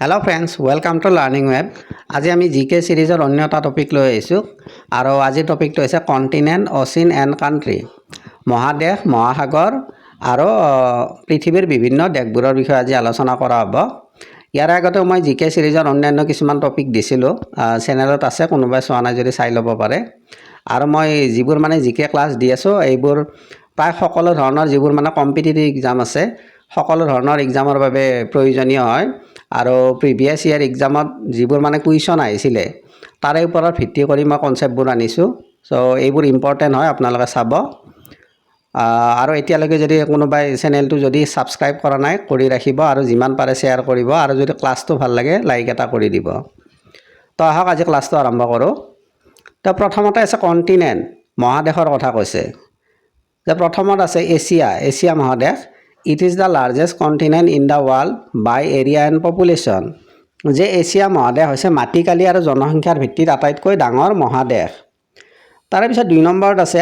Hello' friends, welcome to learning web. আজি আমি জিকে সিৰিজৰ অন্য এটা টপিক লৈ আহিছোঁ আৰু আজিৰ টপিকটো হৈছে কণ্টিনেণ্ট, অচিন এণ্ড কাণ্ট্ৰি। মহাদেশ, মহাসাগৰ আৰু পৃথিৱীৰ বিভিন্ন দেশবোৰৰ বিষয়ে আজি আলোচনা কৰা হ'ব। ইয়াৰ আগতেও মই জিকে সিৰিজৰ অন্যান্য কিছুমান টপিক দিছিলোঁ, চেনেলত আছে, কোনোবাই চোৱা নাই যদি চাই ল'ব পাৰে। আৰু মই যিবোৰ জিকে ক্লাছ দি আছোঁ এইবোৰ প্ৰায় সকলো ধৰণৰ যিবোৰ কম্পিটিটিভ এক্সাম আছে সকলো ধৰণৰ এক্সামৰ বাবে প্ৰয়োজনীয় হয়। আৰু প্ৰিভিয়াছ ইয়াৰ এক্সামত যিবোৰ কুৱেশ্যন আহিছিলে তাৰে ওপৰত ভিত্তি কৰি মই কনচেপ্টবোৰ আনিছোঁ। চ' এইবোৰ ইম্পৰ্টেণ্ট হয়, আপোনালোকে চাব। আৰু এতিয়ালৈকে যদি কোনোবাই চেনেলটো যদি ছাবস্ক্ৰাইব কৰা নাই কৰি ৰাখিব আৰু যিমান পাৰে শ্বেয়াৰ কৰিব, আৰু যদি ক্লাছটো ভাল লাগে লাইক এটা কৰি দিব। তো আহক আজি ক্লাছটো আৰম্ভ কৰোঁ। তো প্ৰথমতে আছে কণ্টিনেণ্ট, মহাদেশৰ কথা কৈছে। যে প্ৰথমত আছে এছিয়া মহাদেশ। It is the largest continent in the world by area and population. যে এছিয়া মহাদেশ হৈছে মাটিকালি আৰু জনসংখ্যাৰ ভিত্তিত আটাইতকৈ ডাঙৰ মহাদেশ। তাৰে পিছত 2 নম্বৰত আছে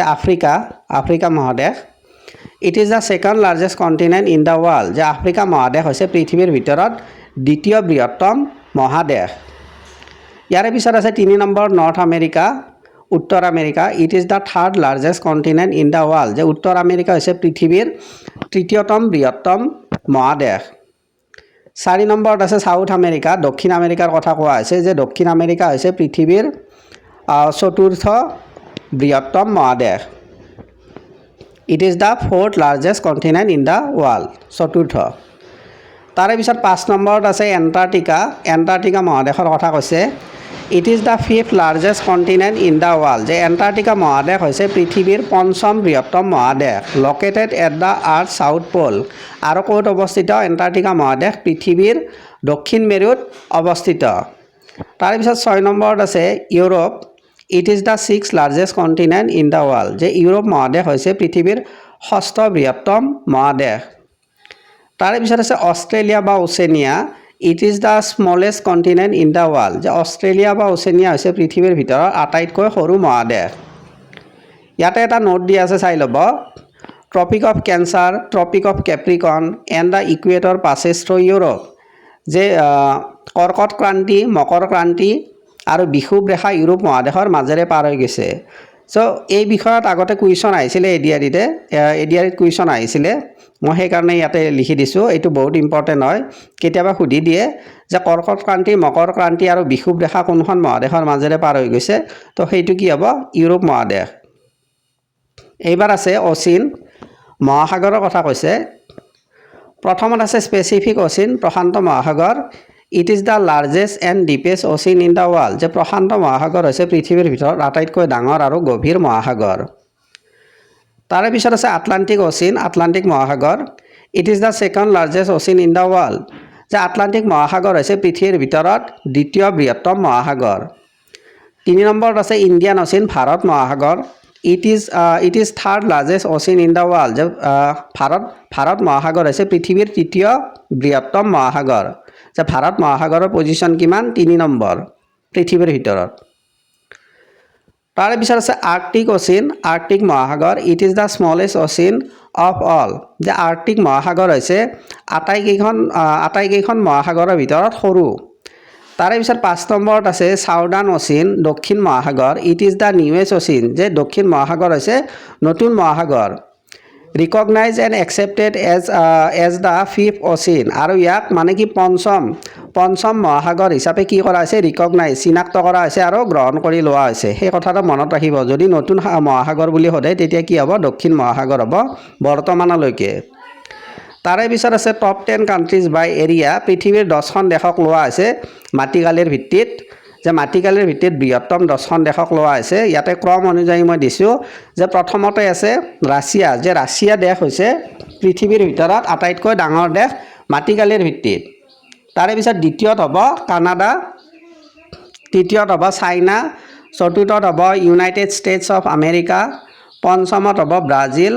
আফ্ৰিকা মহাদেশ। It is the second largest continent in the world. যে আফ্ৰিকা মহাদেশ হৈছে পৃথিৱীৰ ভিতৰত দ্বিতীয় বৃহত্তম মহাদেশ। ইয়াৰে পিছত আছে 3 নম্বৰত নৰ্থ আমেৰিকা, উত্তৰ America. It is the third largest continent in the world. যে উত্তৰ আমেৰিকা হৈছে পৃথিৱীৰ তৃতীয়তম বৃহত্তম মহাদেশ। 4 নম্বৰত আছে চাউথ আমেৰিকা, দক্ষিণ আমেৰিকাৰ কথা কোৱা হৈছে। যে দক্ষিণ আমেৰিকা হৈছে পৃথিৱীৰ চতুৰ্থ বৃহত্তম মহাদেশ। It is the fourth largest continent in the world, চতুৰ্থ। তাৰে পিছত 5 নম্বৰত আছে এণ্টাৰ্কটিকা মহাদেশৰ কথা কৈছে। It is the fifth largest continent in the world. যে এণ্টাৰ্কটিকা মহাদেশ হৈছে পৃথিৱীৰ পঞ্চম বৃহত্তম মহাদেশ। Located at the earth south pole. আৰু ক'ত অৱস্থিত এণ্টাৰ্কটিকা মহাদেশ? পৃথিৱীৰ দক্ষিণ মেৰুত অৱস্থিত। তাৰপিছত 6 নম্বৰত আছে Europe. It is the six largest continent in the world. যে ইউৰোপ মহাদেশ হৈছে পৃথিৱীৰ ষষ্ঠ বৃহত্তম মহাদেশ। তাৰে পিছত আছে অষ্ট্ৰেলিয়া বা Oceania. It is the smallest continent in the world. যে অষ্ট্ৰেলিয়া বা ওচেনিয়া হৈছে পৃথিৱীৰ ভিতৰত আটাইতকৈ সৰু মহাদেশ। ইয়াতে এটা নোট দিয়া আছে, চাই ল'ব। Tropic of cancer, tropic of capricorn and the equator passes through Europe. যে কৰ্কট ক্ৰান্তি, মকৰ ক্ৰান্তি আৰু বিষুৱ ৰেখা ইউৰোপ মহাদেশৰ মাজেৰে পাৰ হৈ গৈছে। চ' এই বিষয়ত আগতে কুৱেশ্যন আহিছিলে এডিআৰিত কুৱেশ্যন আহিছিলে। মই সেইকাৰণে ইয়াতে লিখি দিছোঁ। এইটো বহুত ইম্পৰ্টেণ্ট হয়। কেতিয়াবা সুধি দিয়ে যে কৰ্কট ক্ৰান্তি, মকৰ ক্ৰান্তি আৰু বিষুৱ ৰেখা কোনখন মহাদেশৰ মাজেৰে পাৰ হৈ গৈছে? তো সেইটো কি হ'ব? ইউৰোপ মহাদেশ। এইবাৰ আছে অচিন, মহাসাগৰৰ কথা কৈছে। প্ৰথমত আছে স্পেচিফিক অচিন, প্ৰশান্ত মহাসাগৰ। It is the largest and deepest ocean in the world. যে প্ৰশান্ত মহাসাগৰ হৈছে পৃথিৱীৰ ভিতৰত আটাইতকৈ ডাঙৰ আৰু গভীৰ মহাসাগৰ। তাৰে পিছত আছে আটলাণ্টিক অচিন, আটলাণ্টিক মহাসাগৰ। It is the second largest অচিন ইন দ্য ৱৰ্ল্ড। যে আটলাণ্টিক মহাসাগৰ হৈছে পৃথিৱীৰ ভিতৰত দ্বিতীয় বৃহত্তম মহাসাগৰ। 3 নম্বৰত আছে ইণ্ডিয়ান অচিন, ভাৰত মহাসাগৰ। ইট ইজ থাৰ্ড লাৰ্জেষ্ট অচিন ইন দ্য ৱৰ্ল্ড। যে ভাৰত মহাসাগৰ হৈছে পৃথিৱীৰ তৃতীয় বৃহত্তম মহাসাগৰ। যে ভাৰত মহাসাগৰৰ পজিশ্যন কিমান? 3 নম্বৰ পৃথিৱীৰ ভিতৰত। তাৰে পিছত আছে আৰ্কটিক অচিন, আৰ্কটিক মহাসাগৰ। ইট ইজ দ্য স্মলেষ্ট অচিন অফ অল। যে আৰ্কটিক মহাসাগৰ হৈছে আটাইকেইখন মহাসাগৰৰ ভিতৰত সৰু। তাৰে পিছত 5 নম্বৰত আছে চাউদাৰ্ণ অচিন, দক্ষিণ মহাসাগৰ। ইট ইজ দ্য নিউৱেষ্ট অচিন। যে দক্ষিণ মহাসাগৰ হৈছে নতুন মহাসাগৰ। Recognize and accepted as the fifth ocean. আৰু ইয়াক কি পঞ্চম মহাসাগৰ হিচাপে কি কৰা হৈছে? ৰিকগনাইজ, চিনাক্ত কৰা হৈছে আৰু গ্ৰহণ কৰি লোৱা হৈছে। সেই কথাটো মনত ৰাখিব। যদি নতুন মহাসাগৰ বুলি সোধে তেতিয়া কি হ'ব? দক্ষিণ মহাসাগৰ হ'ব বৰ্তমানলৈকে। তাৰে পিছত আছে টপ 10 কাণ্ট্ৰিজ বাই এৰিয়া। পৃথিৱীৰ 10খন দেশক লোৱা হৈছে মাটিকালিৰ ভিত্তিত। যে মাটিকালিৰ ভিত্তিত বৃহত্তম 10খন দেশক লোৱা হৈছে। ইয়াতে ক্ৰম অনুযায়ী মই দিছোঁ। যে প্ৰথমতে আছে ৰাছিয়া। যে ৰাছিয়া দেশ হৈছে পৃথিৱীৰ ভিতৰত আটাইতকৈ ডাঙৰ দেশ মাটিকালিৰ ভিত্তিত। তাৰে পিছত দ্বিতীয়ত হ'ব কানাডা, তৃতীয়ত হ'ব চাইনা, চতুৰ্থত হ'ব ইউনাইটেড ষ্টেটছ অফ আমেৰিকা, পঞ্চমত হ'ব ব্ৰাজিল,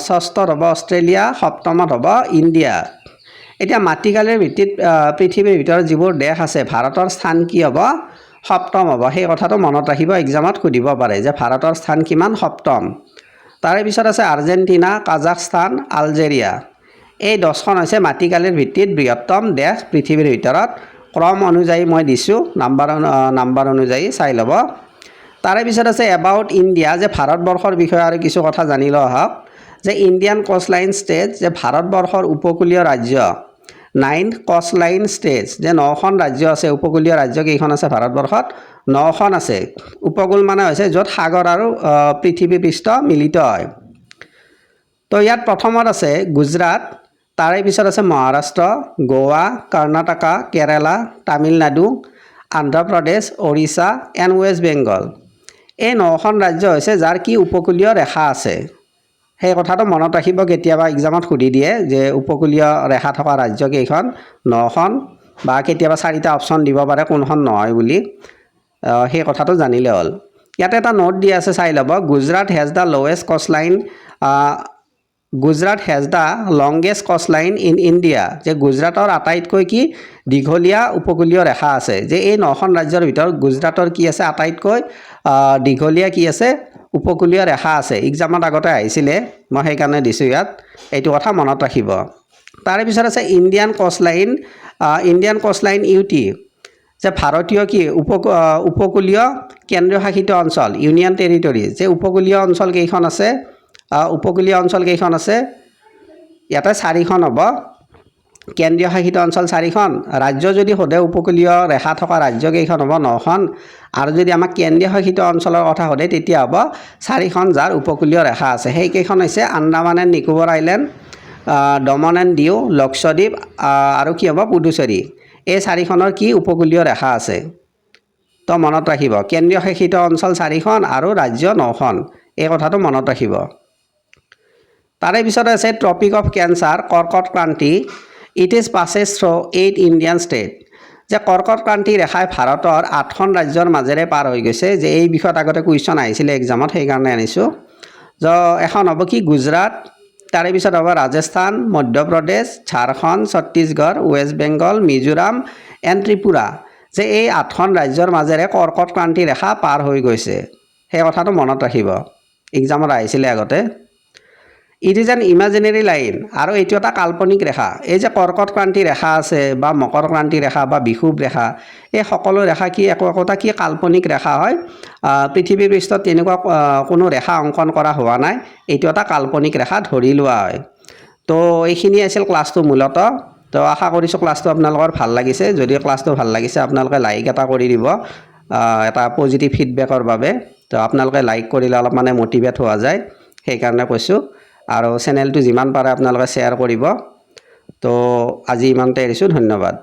ষষ্ঠত হ'ব অষ্ট্ৰেলিয়া, সপ্তমত হ'ব ইণ্ডিয়া। এতিয়া মাটিকালিৰ ভিত্তিত পৃথিৱীৰ ভিতৰত যিবোৰ দেশ আছে ভাৰতৰ স্থান কি হ'ব? সপ্তম হ'ব। সেই কথাটো মনত ৰাখিব, এক্সামত সুধিব পাৰে যে ভাৰতৰ স্থান কিমান? সপ্তম। তাৰে পিছত আছে আৰ্জেণ্টিনা, কাজাখস্তান, আলজেৰিয়া। এই 10খন হৈছে মাটিকালিৰ ভিত্তিত বৃহত্তম দেশ পৃথিৱীৰ ভিতৰত ক্ৰম অনুযায়ী মই দিছোঁ নাম্বাৰ অনুযায়ী চাই ল'ব তাৰে পিছত আছে এবাউট ইণ্ডিয়া যে ভাৰতবৰ্ষৰ বিষয়ে আৰু কিছু কথা জানি লোৱা হওক যে ইণ্ডিয়ান কোষ্টলাইন ষ্টেট যে ভাৰতবৰ্ষৰ উপকূলীয় ৰাজ্য 9 কোষ্টলাইন ষ্টেটছ যে 9খন ৰাজ্য আছে উপকূলীয় ৰাজ্য কেইখন আছে ভাৰতবৰ্ষত 9খন আছে উপকূল মানে হৈছে য'ত সাগৰ আৰু পৃথিৱী পৃষ্ঠ মিলিত হয় তো ইয়াত প্ৰথমত আছে গুজৰাট তাৰে পিছত আছে মহাৰাষ্ট্ৰ গোৱা কৰ্ণাটকা কেৰালা তামিলনাডু অন্ধ্ৰপ্ৰদেশ ওড়িশা এণ্ড ৱেষ্ট বেংগল এই 9খন ৰাজ্য হৈছে যাৰ কি উপকূলীয় ৰেখা আছে সেই কথাটো মনত ৰাখিব কেতিয়াবা এক্সামত সুধি দিয়ে যে উপকূলীয় ৰেখা থকা ৰাজ্য কেইখন 9খন বা কেতিয়াবা 4টা অপশ্যন দিব পাৰে কোনখন নহয় বুলি সেই কথাটো জানিলে হ'ল ইয়াতে এটা নোট দিয়া আছে চাই ল'ব Gujarat has the lowest coastline Gujarat has the longest coastline in India যে গুজৰাটৰ আটাইতকৈ কি দীঘলীয়া উপকূলীয় ৰেখা আছে যে এই 9খন ৰাজ্যৰ ভিতৰত গুজৰাটৰ কি আছে আটাইতকৈ দীঘলীয়া কি আছে উপকূলীয় ৰেখা আছে এক্সামত আগতে আহিছিলে মই সেইকাৰণে দিছোঁ ইয়াত এইটো কথা মনত ৰাখিব তাৰে পিছত আছে ইণ্ডিয়ান কোষ্টলাইন ইউটি যে ভাৰতীয় কি উপকূলীয় কেন্দ্ৰীয় শাসিত অঞ্চল ইউনিয়ন টেৰিটৰি যে উপকূলীয় অঞ্চল কেইখন আছে ইয়াতে 4খন হ'ব কেন্দ্ৰীয় শাসিত অঞ্চল 4খন ৰাজ্য যদি সোধে উপকূলীয় ৰেখা থকা ৰাজ্য কেইখন হ'ব 9খন আৰু যদি আমাক কেন্দ্ৰীয় শাসিত অঞ্চলৰ কথা সোধে তেতিয়া হ'ব 4খন যাৰ উপকূলীয় ৰেখা আছে সেইকেইখন হৈছে Andaman and Nicobar island Daman and Diu Lakshadweep আৰু কি হ'ব পুডুচেৰী এই 4খনৰ কি উপকূলীয় ৰেখা আছে তো মনত ৰাখিব কেন্দ্ৰীয় শাসিত অঞ্চল 4খন আৰু ৰাজ্য 9খন এই কথাটো মনত ৰাখিব তাৰে পিছত আছে ট্ৰপিক অফ কেঞ্চাৰ কৰ্কট Kranti it is passes through 8 Indian state যে কৰ্কট ক্ৰান্তি ৰেখাই ভাৰতৰ 8খন ৰাজ্যৰ মাজেৰে পাৰ হৈ গৈছে যে এই বিষয়ত আগতে কুৱেশ্যন আহিছিলে এক্সামত সেইকাৰণে আনিছোঁ যে এখন হ'ব কি গুজৰাট তাৰে পিছত হ'ব ৰাজস্থান মধ্যপ্ৰদেশ ঝাৰখণ্ড ছত্তীশগড় ৱেষ্ট বেংগল মিজোৰাম এণ্ড ত্ৰিপুৰা যে এই 8খন ৰাজ্যৰ মাজেৰে কৰ্কট ক্ৰান্তি ৰেখা পাৰ হৈ গৈছে সেই কথাটো মনত ৰাখিব এক্সামত আহিছিলে আগতে it is an imaginary line আৰু এইটো এটা কাল্পনিক ৰেখা এই যে কৰ্কট ক্ৰান্তি ৰেখা আছে বা মকৰ ক্ৰান্তি ৰেখা বা বিষুৱ ৰেখা এই সকলো ৰেখা কি একোটা কি কাল্পনিক ৰেখা হয় পৃথিৱীৰ পৃষ্ঠত তেনেকুৱা কোনো ৰেখা অংকন কৰা হোৱা নাই এইটো এটা কাল্পনিক ৰেখা ধৰি লোৱা হয় তো এইখিনি আছিল ক্লাছটো মূলত তো আশা কৰিছোঁ ক্লাছটো আপোনালোকৰ ভাল লাগিছে যদি ক্লাছটো ভাল লাগিছে আপোনালোকে লাইক এটা কৰি দিব এটা পজিটিভ ফিডবেকৰ বাবে তো আপোনালোকে লাইক কৰিলে অলপ মানে মটিভেট হোৱা যায় সেইকাৰণে কৈছোঁ আৰু চেনেলটো যিমান পাৰে আপোনালোকে শ্বেয়াৰ কৰিব তো আজি ইমানতে এৰিছোঁ ধন্যবাদ